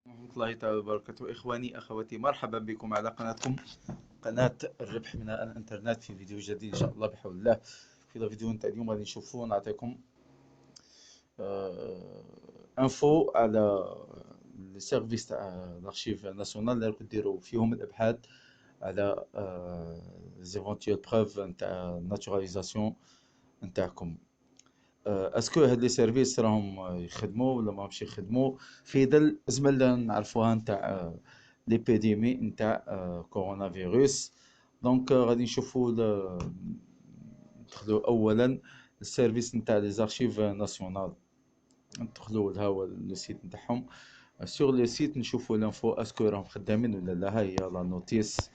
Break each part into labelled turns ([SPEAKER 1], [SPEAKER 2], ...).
[SPEAKER 1] ورحمة الله تعالى وبركاته. إخواني أخواتي، مرحبا بكم على قناتكم، قناة الربح من الإنترنت، في فيديو جديد إن شاء الله بحول الله. في الفيديو نتاع اليوم غادي نشوفو نعطيكم انفو على السيرفيس تاع الارشيف ناسيونال اللي راكم ديروا فيهم الابحاث على زيفونتيال بروف نتاع ناتوراليزاسيون نتاعكم. اسكو هاد لي سيرفيس راهم يخدموا ولا ماهمش يخدموا في ظل الازمه اللي نعرفوها نتاع ليبيديمي نتاع كورونا فيروس. دونك غادي نشوفوا ندخلوا اولا السيرفيس نتاع لي زارشيف ناسيونال، ندخلوا لها لو سيت نتاعهم. سور لو سيت نشوفوا لانفو اسكو راهم خدامين ولا لا. ها هي لا نوتيس،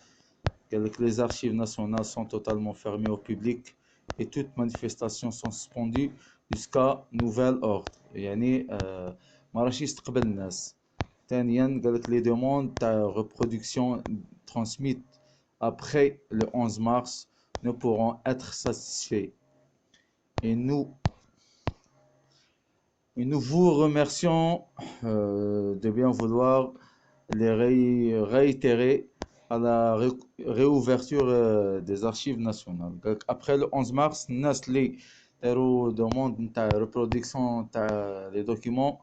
[SPEAKER 1] قال لك les archives nationales sont totalement fermées au public et toutes manifestations sont suspendues jusqu'à nouvel ordre. يعني ما راهش يستقبل الناس. ثانيا قال لك les demandes تاع reproduction transmises après le 11 mars ne pourront être satisfaits. Et nous vous remercions de bien vouloir les réitérer à la réouverture des archives nationales. Donc, après le 11 mars, الناس اللي داروا دوموند نتاع reproduction تاع les documents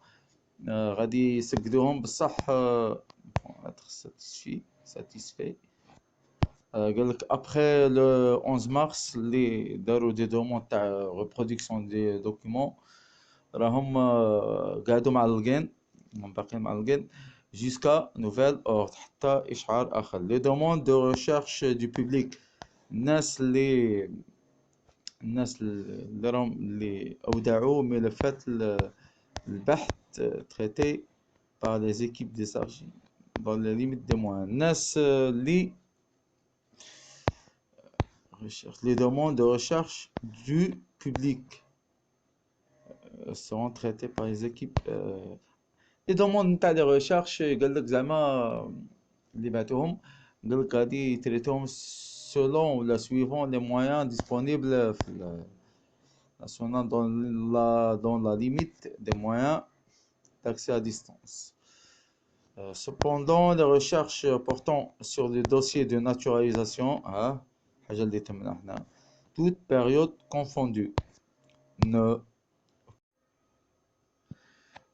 [SPEAKER 1] غادي يسقدوهم بصح être satisfait. قال لك après le 11 mars اللي داروا دي دوموند تاع reproduction des documents راهم قاعدوا معلقين، باقيين معلقين jusqu'à nouvel ordre، حتى إشعار آخر. les demandes de recherche du public، الناس اللي راهم اللي أودعوا ملفات البحث traité par les équipes des archives dans les limites des moyens. الناس اللي les demandes de recherche du public seront traitées par les équipes. لي دوموند نتاع لي ريشيرش قال لك زعما اللي بعتوهم، قال لك غادي يتريتوهم سولون ولا سويفون لي مويان ديسپونيبل في ناسيونال دون لا ليميت دي مويان d'accès à distance. Cependant, les recherches portant sur les dossiers de naturalisation, حاجة اللي تهمنا حنا، toute période confondue, ne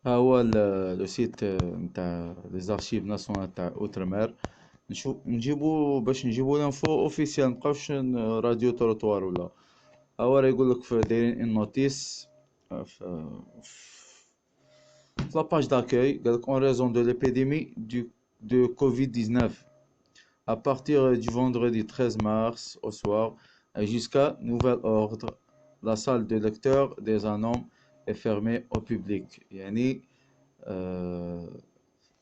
[SPEAKER 1] ها هو لو سيت نتاع لي زارشيف ناسيونال تاع اوترمير. نجيبو باش نجيبو لانفو اوفيسيال، مابقاوش راديو تروطوار ولا. ها هو راه يقول لك في دايرين ان نوتيس في لاباج داكاي، قال لك اون ريزون دو ليبيديمي de Covid-19 à partir du vendredi 13 mars au soir et jusqu'à nouvel ordre, la salle de lecteur des annonces est fermée au public. يعني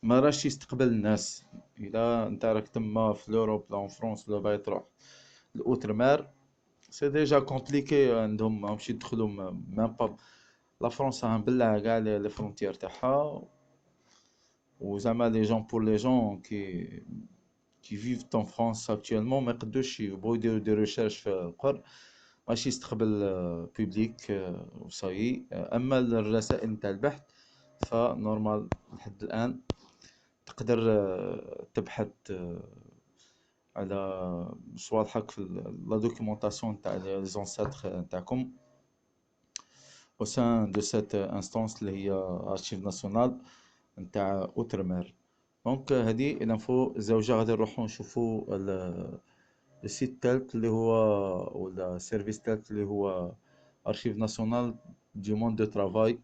[SPEAKER 1] ما راش يستقبل الناس. اذا انت راك تما في لوروب ولا في فرنسا ولا باغي تروح الاوترمير، سي ديجا كومبليكي عندهم، ماشي يدخلوا ميم با. لا فرنسا مبلع كاع لي فرونتيير تاعها، وزعما لي جون بور لي جون كي فيف en France actuellement ما يقدوش يبغوا يديروا دي ريشيرش في القر، ماشي يستقبل بوبليك وصايي. اما الرسائل نتاع البحث فنورمال لحد الان تقدر تبحث على صوالحك في لا دوكيومونطاسيون تاع لي زونساتر نتاعكم au sein de cette instance اللي هي archive nationale نتاع اوترمير. دونك هذه الانفو زوجة. غادي نروحو نشوفو السيت الثالث اللي هو ولا السيرفيس الثالث اللي هو archive nationale du monde de travail.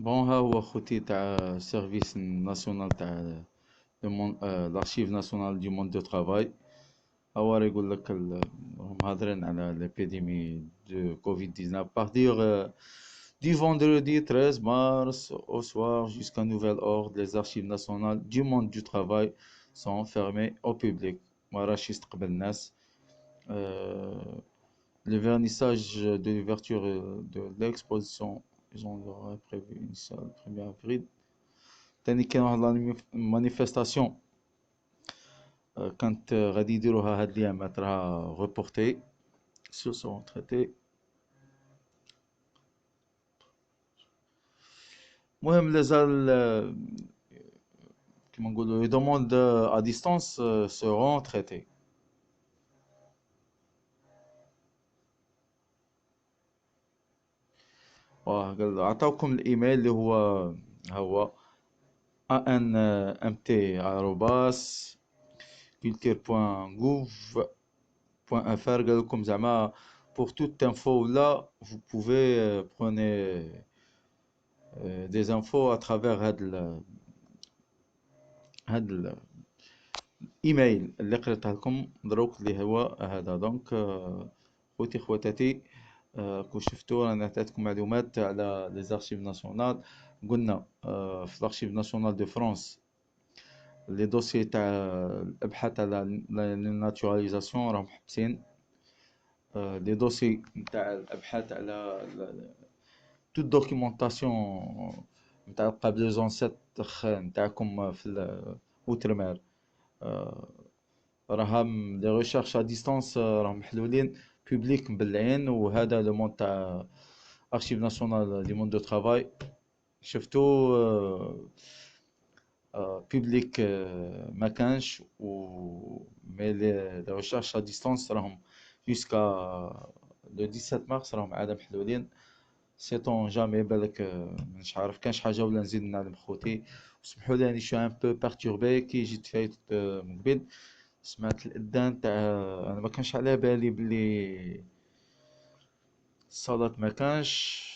[SPEAKER 1] بون ها هو خوتي تاع سيرفيس ناسيونال تاع الارشيف ناسيونال دو موند دو ترافاي. هو راه يقول لك راهم هادرين على ليبيديمي دو كوفيد 19 بارتير Du vendredi 13 mars au soir jusqu'à nouvel ordre, les archives nationales du monde du travail sont fermées au public. Marrakech قبل الناس. Le vernissage de l'ouverture de l'exposition, ils ont prévu initial le 1er avril. تاني كان واحد المانيفستاسيون كانت غادي يديروها هاد الأيامات راها reportée se sont traités. المهم لازال كيما نقولوا les demandes à distance seront traitées. قال عطاوكم الايميل اللي هو anmt@culture.gouv.fr. قال لكم زعما pour toute info là vous pouvez prenez des infos à travers هاد الايميل اللي قريتها لكم دروك اللي هو هذا. دونك خوتي خواتاتي كون شفتوا رانا عطيتكم معلومات على لي زارشيف ناسيونال. قلنا في الارشيف ناسيونال دو فرانس لي دوسيي تاع الابحاث على الناتوراليزاسيون راهم محبسين. لي دوسي نتاع الابحاث على تو دوكيومونطاسيون نتاع القابلوزون سيت نتاعكم في الاوترمير راهم لي ريشيرش ا ديستانس راهم محلولين بوبليك مبلعين. وهذا لو مون تاع ارشيف ناسيونال دي موند دو ترافاي شفتو بوبليك ما كانش مي لي ريشيرش ا ديستانس راهم جوسكا لو 17 مارس راهم عاد محلولين. سيتون جامي بالك مش عارف كانش حاجه ولا نزيد نعلم خوتي. سمحوا لي راني شويه ان بو بارتوربي كي جيت فايت من قبل سمعت الاذان تاع انا ما كانش على بالي بلي الصلاة ما كانش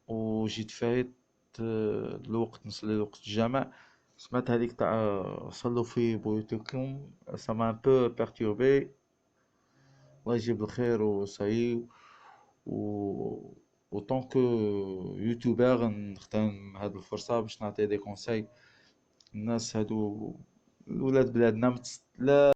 [SPEAKER 1] وجيت فايت الوقت نصلي الوقت الجامع سمعت هذيك تاع صلوا في بيوتكم سما ان بو بيرتوربي. الله يجيب الخير وصاي و وطونك يوتيوبر نختم هاد الفرصة باش نعطي دي كونساي الناس هادو ولاد بلادنا لا